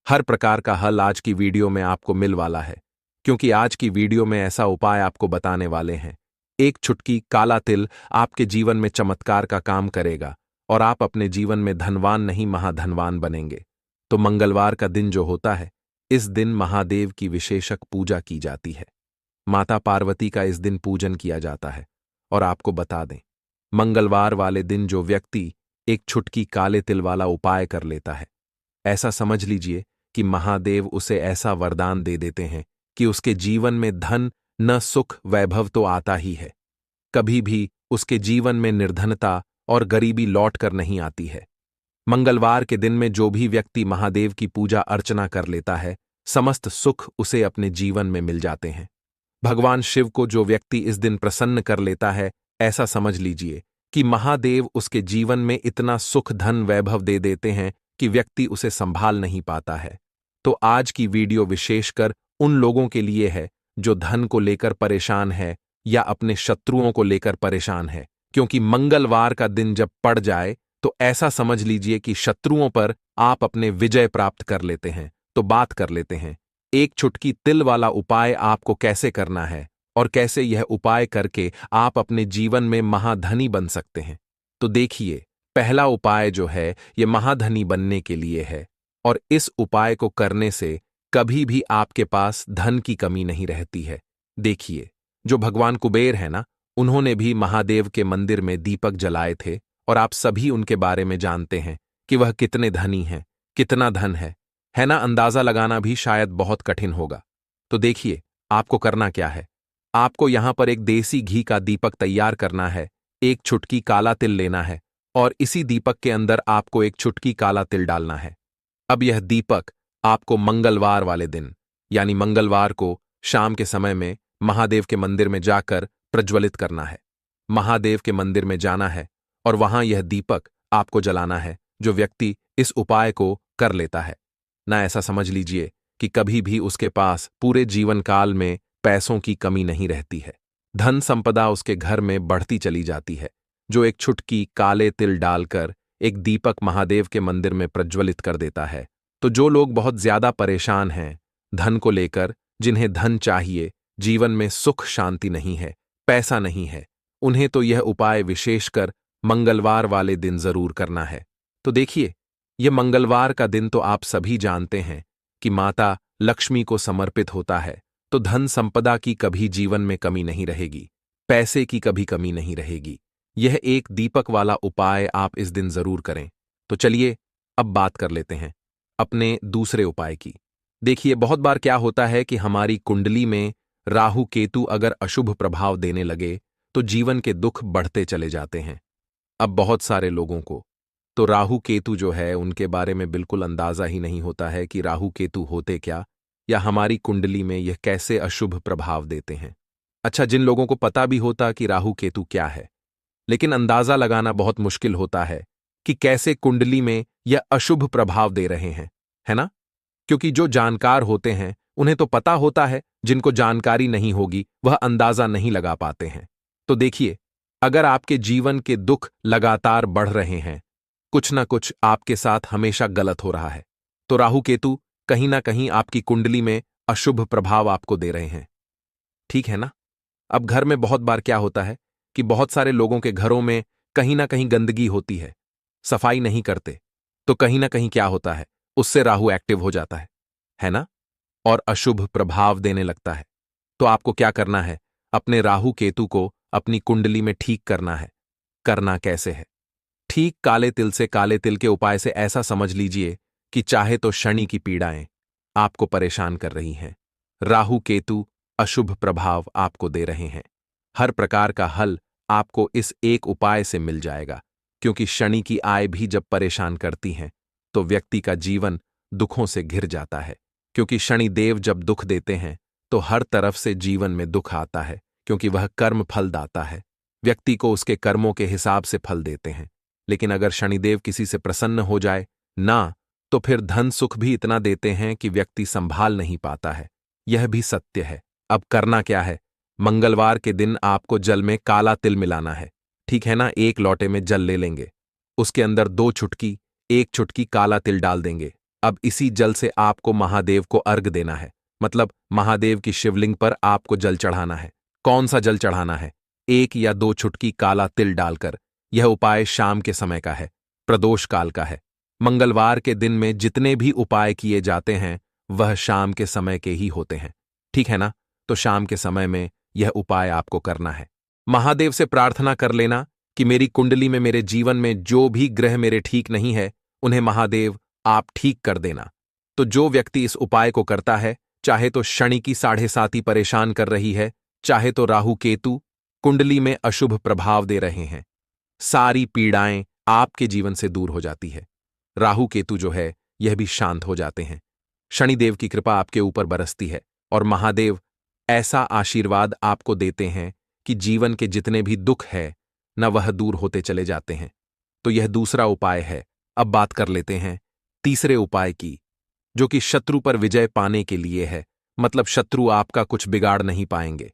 हर प्रकार का हल आज की वीडियो में आपको मिल वाला है। क्योंकि आज की वीडियो में ऐसा उपाय आपको बताने वाले हैं, एक चुटकी काला तिल आपके जीवन में चमत्कार का काम करेगा और आप अपने जीवन में धनवान नहीं महाधनवान बनेंगे। तो मंगलवार का दिन जो होता है, इस दिन महादेव की विशेषक पूजा की जाती है। माता पार्वती का इस दिन पूजन किया जाता है। और आपको बता दें, मंगलवार वाले दिन जो व्यक्ति एक चुटकी काले तिल वाला उपाय कर लेता है, ऐसा समझ लीजिए कि महादेव उसे ऐसा वरदान दे देते हैं कि उसके जीवन में धन न सुख वैभव तो आता ही है, कभी भी उसके जीवन में निर्धनता और गरीबी लौट कर नहीं आती है। मंगलवार के दिन में जो भी व्यक्ति महादेव की पूजा अर्चना कर लेता है, समस्त सुख उसे अपने जीवन में मिल जाते हैं। भगवान शिव को जो व्यक्ति इस दिन प्रसन्न कर लेता है, ऐसा समझ लीजिए कि महादेव उसके जीवन में इतना सुख धन वैभव दे देते हैं कि व्यक्ति उसे संभाल नहीं पाता है। तो आज की वीडियो विशेषकर उन लोगों के लिए है जो धन को लेकर परेशान है या अपने शत्रुओं को लेकर परेशान है, क्योंकि मंगलवार का दिन जब पड़ जाए तो ऐसा समझ लीजिए कि शत्रुओं पर आप अपने विजय प्राप्त कर लेते हैं। तो बात कर लेते हैं एक चुटकी तिल वाला उपाय आपको कैसे करना है और कैसे यह उपाय करके आप अपने जीवन में महाधनी बन सकते हैं। तो देखिए, पहला उपाय जो है यह महाधनी बनने के लिए है, और इस उपाय को करने से कभी भी आपके पास धन की कमी नहीं रहती है। देखिए, जो भगवान कुबेर है ना, उन्होंने भी महादेव के मंदिर में दीपक जलाए थे, और आप सभी उनके बारे में जानते हैं कि वह कितने धनी हैं, कितना धन है ना। अंदाजा लगाना भी शायद बहुत कठिन होगा। तो देखिए, आपको करना क्या है। आपको यहां पर एक देसी घी का दीपक तैयार करना है, एक चुटकी काला तिल लेना है, और इसी दीपक के अंदर आपको एक चुटकी काला तिल डालना है। अब यह दीपक आपको मंगलवार वाले दिन, यानी मंगलवार को शाम के समय में महादेव के मंदिर में जाकर प्रज्वलित करना है। महादेव के मंदिर में जाना है और वहां यह दीपक आपको जलाना है। जो व्यक्ति इस उपाय को कर लेता है ना, ऐसा समझ लीजिए कि कभी भी उसके पास पूरे जीवन काल में पैसों की कमी नहीं रहती है, धन संपदा उसके घर में बढ़ती चली जाती है। जो एक चुटकी काले तिल डालकर एक दीपक महादेव के मंदिर में प्रज्वलित कर देता है, तो जो लोग बहुत ज्यादा परेशान हैं धन को लेकर, जिन्हें धन चाहिए, जीवन में सुख शांति नहीं है, पैसा नहीं है, उन्हें तो यह उपाय विशेषकर मंगलवार वाले दिन जरूर करना है। तो देखिए, यह मंगलवार का दिन तो आप सभी जानते हैं कि माता लक्ष्मी को समर्पित होता है, तो धन संपदा की कभी जीवन में कमी नहीं रहेगी, पैसे की कभी कमी नहीं रहेगी। यह एक दीपक वाला उपाय आप इस दिन जरूर करें। तो चलिए अब बात कर लेते हैं अपने दूसरे उपाय की। देखिए, बहुत बार क्या होता है कि हमारी कुंडली में राहु केतु अगर अशुभ प्रभाव देने लगे तो जीवन के दुख बढ़ते चले जाते हैं। अब बहुत सारे लोगों को तो राहु केतु जो है उनके बारे में बिल्कुल अंदाजा ही नहीं होता है कि राहु केतु होते क्या, या हमारी कुंडली में यह कैसे अशुभ प्रभाव देते हैं। अच्छा, जिन लोगों को पता भी होता कि राहु केतु क्या है, लेकिन अंदाजा लगाना बहुत मुश्किल होता है कि कैसे कुंडली में यह अशुभ प्रभाव दे रहे हैं, है ना? क्योंकि जो जानकार होते हैं उन्हें तो पता होता है, जिनको जानकारी नहीं होगी वह अंदाजा नहीं लगा पाते हैं। तो देखिए, अगर आपके जीवन के दुख लगातार बढ़ रहे हैं, कुछ ना कुछ आपके साथ हमेशा गलत हो रहा है, तो राहु केतु कहीं ना कहीं आपकी कुंडली में अशुभ प्रभाव आपको दे रहे हैं। ठीक है ना? अब घर में बहुत बार क्या होता है कि बहुत सारे लोगों के घरों में कहीं ना कहीं गंदगी होती है, सफाई नहीं करते, तो कहीं ना कहीं क्या होता है, उससे राहु एक्टिव हो जाता है ना? और अशुभ प्रभाव देने लगता है। तो आपको क्या करना है, अपने राहु केतु को अपनी कुंडली में ठीक करना है। करना कैसे है? ठीक काले तिल से, काले तिल के उपाय से ऐसा समझ लीजिए कि चाहे तो शनि की पीड़ाएं आपको परेशान कर रही हैं, राहु केतु अशुभ प्रभाव आपको दे रहे हैं, हर प्रकार का हल आपको इस एक उपाय से मिल जाएगा। क्योंकि शनि की आय भी जब परेशान करती हैं तो व्यक्ति का जीवन दुखों से घिर जाता है। क्योंकि शनि देव जब दुख देते हैं तो हर तरफ से जीवन में दुख आता है, क्योंकि वह कर्म फल दाता है, व्यक्ति को उसके कर्मों के हिसाब से फल देते हैं। लेकिन अगर शनिदेव किसी से प्रसन्न हो जाए ना, तो फिर धन सुख भी इतना देते हैं कि व्यक्ति संभाल नहीं पाता है। यह भी सत्य है। अब करना क्या है, मंगलवार के दिन आपको जल में काला तिल मिलाना है। ठीक है ना? एक लोटे में जल ले लेंगे, उसके अंदर 2 चुटकी, 1 चुटकी काला तिल डाल देंगे। अब इसी जल से आपको महादेव को अर्घ देना है, मतलब महादेव की शिवलिंग पर आपको जल चढ़ाना है। कौन सा जल चढ़ाना है? 1 या 2 चुटकी काला तिल डालकर। यह उपाय शाम के समय का है, प्रदोष काल का है। मंगलवार के दिन में जितने भी उपाय किए जाते हैं वह शाम के समय के ही होते हैं। ठीक है ना? तो शाम के समय में यह उपाय आपको करना है। महादेव से प्रार्थना कर लेना कि मेरी कुंडली में, मेरे जीवन में जो भी ग्रह मेरे ठीक नहीं है उन्हें महादेव आप ठीक कर देना। तो जो व्यक्ति इस उपाय को करता है, चाहे तो शनि की 7.5 परेशान कर रही है, चाहे तो राहु केतु कुंडली में अशुभ प्रभाव दे रहे हैं, सारी पीड़ाएं आपके जीवन से दूर हो जाती है। राहु केतु जो है यह भी शांत हो जाते हैं। शनिदेव की कृपा आपके ऊपर बरसती है और महादेव ऐसा आशीर्वाद आपको देते हैं कि जीवन के जितने भी दुख है न वह दूर होते चले जाते हैं। तो यह दूसरा उपाय है। अब बात कर लेते हैं तीसरे उपाय की, जो कि शत्रु पर विजय पाने के लिए है। मतलब शत्रु आपका कुछ बिगाड़ नहीं पाएंगे,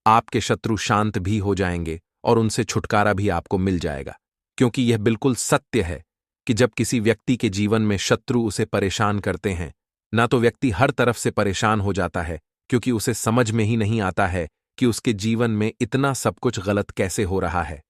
आपके शत्रु शांत भी हो जाएंगे और उनसे छुटकारा भी आपको मिल जाएगा। क्योंकि यह बिल्कुल सत्य है कि जब किसी व्यक्ति के जीवन में शत्रु उसे परेशान करते हैं ना, तो व्यक्ति हर तरफ से परेशान हो जाता है, क्योंकि उसे समझ में ही नहीं आता है कि उसके जीवन में इतना सब कुछ गलत कैसे हो रहा है।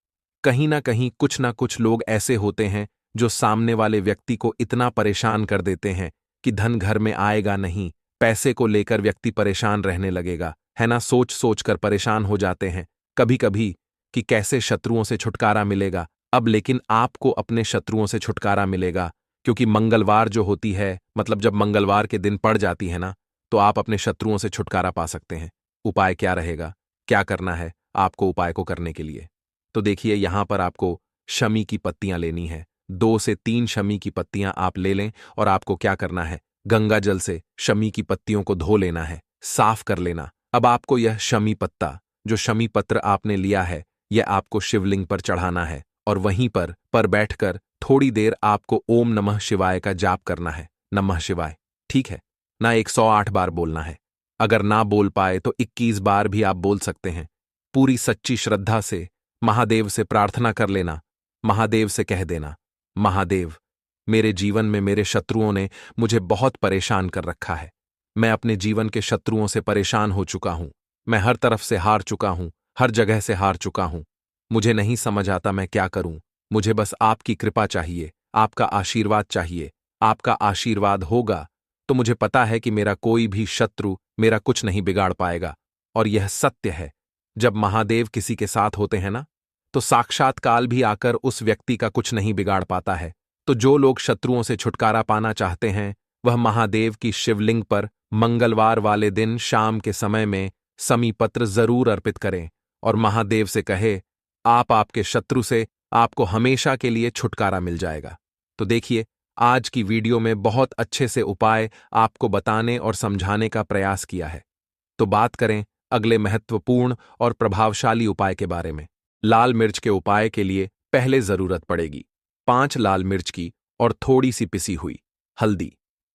कहीं ना कहीं कुछ ना कुछ लोग ऐसे होते हैं जो सामने वाले व्यक्ति को इतना परेशान कर देते हैं कि धन घर में आएगा नहीं, पैसे को लेकर व्यक्ति परेशान रहने लगेगा, है ना? सोच सोच कर परेशान हो जाते हैं कभी कभी कि कैसे शत्रुओं से छुटकारा मिलेगा। अब लेकिन आपको अपने शत्रुओं से छुटकारा मिलेगा, क्योंकि मंगलवार जो होती है, मतलब जब मंगलवार के दिन पड़ जाती है ना, तो आप अपने शत्रुओं से छुटकारा पा सकते हैं। उपाय क्या रहेगा, क्या करना है आपको उपाय को करने के लिए? तो देखिए, यहां पर आपको शमी की पत्तियां लेनी है। 2 से 3 शमी की पत्तियां आप ले लें और आपको क्या करना है, गंगा जल से शमी की पत्तियों को धो लेना है, साफ कर लेना। अब आपको यह शमी पत्ता, जो शमी पत्र आपने लिया है, यह आपको शिवलिंग पर चढ़ाना है और वहीं पर बैठकर थोड़ी देर आपको ओम नमः शिवाय का जाप करना है। नमः शिवाय, ठीक है ना? 108 बार बोलना है। अगर ना बोल पाए तो 21 बार भी आप बोल सकते हैं। पूरी सच्ची श्रद्धा से महादेव से प्रार्थना कर लेना। महादेव से कह देना, महादेव, मेरे जीवन में मेरे शत्रुओं ने मुझे बहुत परेशान कर रखा है। मैं अपने जीवन के शत्रुओं से परेशान हो चुका हूं। मैं हर तरफ से हार चुका हूं, हर जगह से हार चुका हूं। मुझे नहीं समझ आता मैं क्या करूं। मुझे बस आपकी कृपा चाहिए, आपका आशीर्वाद चाहिए। आपका आशीर्वाद होगा तो मुझे पता है कि मेरा कोई भी शत्रु मेरा कुछ नहीं बिगाड़ पाएगा। और यह सत्य है, जब महादेव किसी के साथ होते हैं ना, तो साक्षात काल भी आकर उस व्यक्ति का कुछ नहीं बिगाड़ पाता है। तो जो लोग शत्रुओं से छुटकारा पाना चाहते हैं, वह महादेव की शिवलिंग पर मंगलवार वाले दिन शाम के समय में समी पत्र जरूर अर्पित करें और महादेव से कहे, आपके शत्रु से आपको हमेशा के लिए छुटकारा मिल जाएगा। तो देखिए, आज की वीडियो में बहुत अच्छे से उपाय आपको बताने और समझाने का प्रयास किया है। तो बात करें अगले महत्वपूर्ण और प्रभावशाली उपाय के बारे में। लाल मिर्च के उपाय के लिए पहले जरूरत पड़ेगी 5 लाल मिर्च की और थोड़ी सी पिसी हुई हल्दी।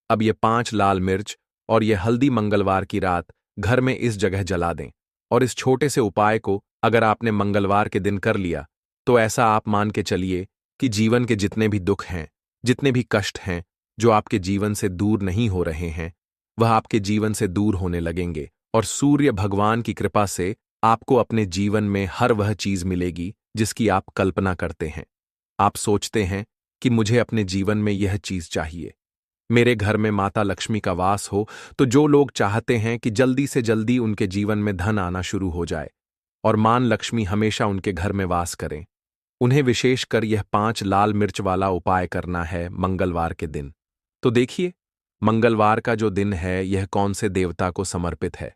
अब ये 5 लाल मिर्च और ये हल्दी मंगलवार की रात घर में इस जगह जला दें। और इस छोटे से उपाय को अगर आपने मंगलवार के दिन कर लिया तो ऐसा आप मान के चलिए कि जीवन के जितने भी दुख हैं, जितने भी कष्ट हैं जो आपके जीवन से दूर नहीं हो रहे हैं, वह आपके जीवन से दूर होने लगेंगे। और सूर्य भगवान की कृपा से आपको अपने जीवन में हर वह चीज मिलेगी जिसकी आप कल्पना करते हैं। आप सोचते हैं कि मुझे अपने जीवन में यह चीज चाहिए, मेरे घर में माता लक्ष्मी का वास हो। तो जो लोग चाहते हैं कि जल्दी से जल्दी उनके जीवन में धन आना शुरू हो जाए और मान लक्ष्मी हमेशा उनके घर में वास करें, उन्हें विशेषकर यह 5 लाल मिर्च वाला उपाय करना है मंगलवार के दिन। तो देखिए, मंगलवार का जो दिन है यह कौन से देवता को समर्पित है?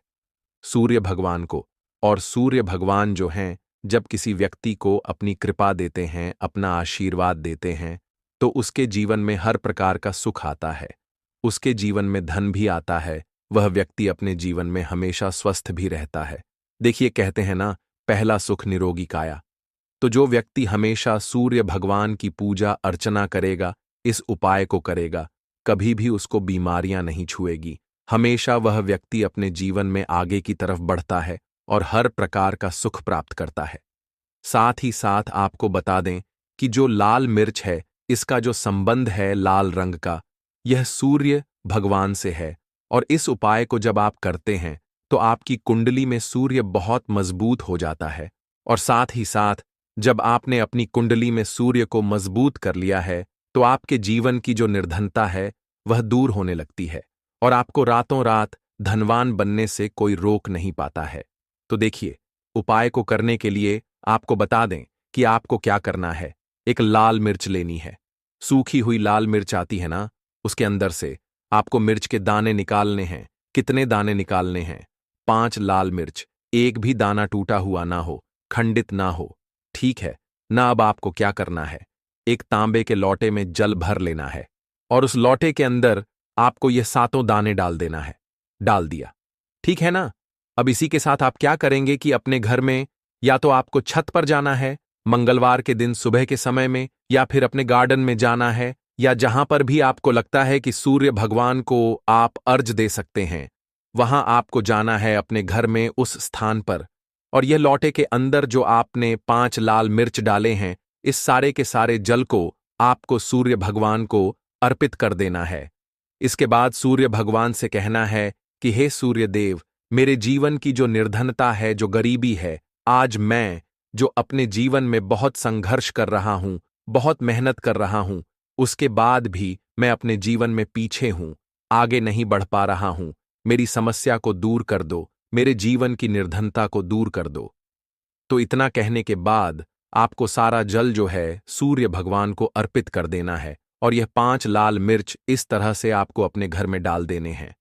सूर्य भगवान को। और सूर्य भगवान जो हैं, जब किसी व्यक्ति को अपनी कृपा देते हैं, अपना आशीर्वाद देते हैं, तो उसके जीवन में हर प्रकार का सुख आता है, उसके जीवन में धन भी आता है, वह व्यक्ति अपने जीवन में हमेशा स्वस्थ भी रहता है। देखिए, कहते हैं ना, पहला सुख निरोगी काया। तो जो व्यक्ति हमेशा सूर्य भगवान की पूजा अर्चना करेगा, इस उपाय को करेगा, कभी भी उसको बीमारियां नहीं छुएगी। हमेशा वह व्यक्ति अपने जीवन में आगे की तरफ बढ़ता है और हर प्रकार का सुख प्राप्त करता है। साथ ही साथ आपको बता दें कि जो लाल मिर्च है, इसका जो संबंध है लाल रंग का, यह सूर्य भगवान से है। और इस उपाय को जब आप करते हैं तो आपकी कुंडली में सूर्य बहुत मजबूत हो जाता है। और साथ ही साथ जब आपने अपनी कुंडली में सूर्य को मजबूत कर लिया है तो आपके जीवन की जो निर्धनता है वह दूर होने लगती है और आपको रातों रात धनवान बनने से कोई रोक नहीं पाता है। तो देखिए, उपाय को करने के लिए आपको बता दें कि आपको क्या करना है। एक लाल मिर्च लेनी है, सूखी हुई लाल मिर्च आती है ना, उसके अंदर से आपको मिर्च के दाने निकालने हैं। कितने दाने निकालने हैं? 5 लाल मिर्च, एक भी दाना टूटा हुआ ना हो, खंडित ना हो, ठीक है ना। अब आपको क्या करना है, एक तांबे के लोटे में जल भर लेना है और उस लोटे के अंदर आपको ये 7 दाने डाल देना है। डाल दिया, ठीक है ना। अब इसी के साथ आप क्या करेंगे कि अपने घर में या तो आपको छत पर जाना है मंगलवार के दिन सुबह के समय में, या फिर अपने गार्डन में जाना है, या जहां पर भी आपको लगता है कि सूर्य भगवान को आप अर्घ दे सकते हैं, वहां आपको जाना है अपने घर में उस स्थान पर। और यह लोटे के अंदर जो आपने 5 लाल मिर्च डाले हैं, इस सारे के सारे जल को आपको सूर्य भगवान को अर्पित कर देना है। इसके बाद सूर्य भगवान से कहना है कि हे सूर्य देव, मेरे जीवन की जो निर्धनता है, जो गरीबी है, आज मैं जो अपने जीवन में बहुत संघर्ष कर रहा हूं, बहुत मेहनत कर रहा हूं, उसके बाद भी मैं अपने जीवन में पीछे हूं, आगे नहीं बढ़ पा रहा हूं। मेरी समस्या को दूर कर दो, मेरे जीवन की निर्धनता को दूर कर दो। तो इतना कहने के बाद आपको सारा जल जो है सूर्य भगवान को अर्पित कर देना है और यह 5 लाल मिर्च इस तरह से आपको अपने घर में डाल देने हैं।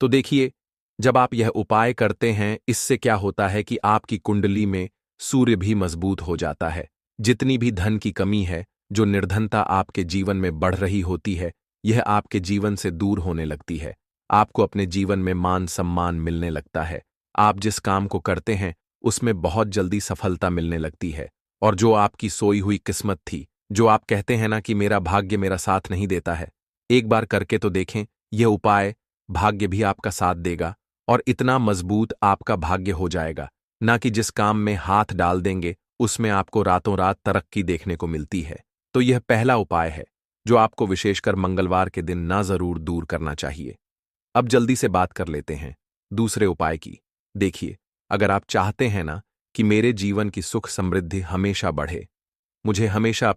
तो देखिए, जब आप यह उपाय करते हैं, इससे क्या होता है कि आपकी कुंडली में सूर्य भी मजबूत हो जाता है। जितनी भी धन की कमी है, जो निर्धनता आपके जीवन में बढ़ रही होती है, यह आपके जीवन से दूर होने लगती है। आपको अपने जीवन में मान सम्मान मिलने लगता है। आप जिस काम को करते हैं उसमें बहुत जल्दी सफलता मिलने लगती है। और जो आपकी सोई हुई किस्मत थी, जो आप कहते हैं ना कि मेरा भाग्य मेरा साथ नहीं देता है, एक बार करके तो देखें, यह उपाय भाग्य भी आपका साथ देगा और इतना मजबूत आपका भाग्य हो जाएगा ना कि जिस काम में हाथ डाल देंगे उसमें आपको रातों रात तरक्की देखने को मिलती है। तो यह पहला उपाय है। जो आपको विशेषकर मंगलवार के दिन ना जरूर दूर करना चाहिए। अब जल्दी से बात कर लेते हैं दूसरे उपाय की। देखिए, अगर आप चाहते हैं ना कि मेरे जीवन की सुख समृद्धि हमेशा बढ़े, मुझे हमेशा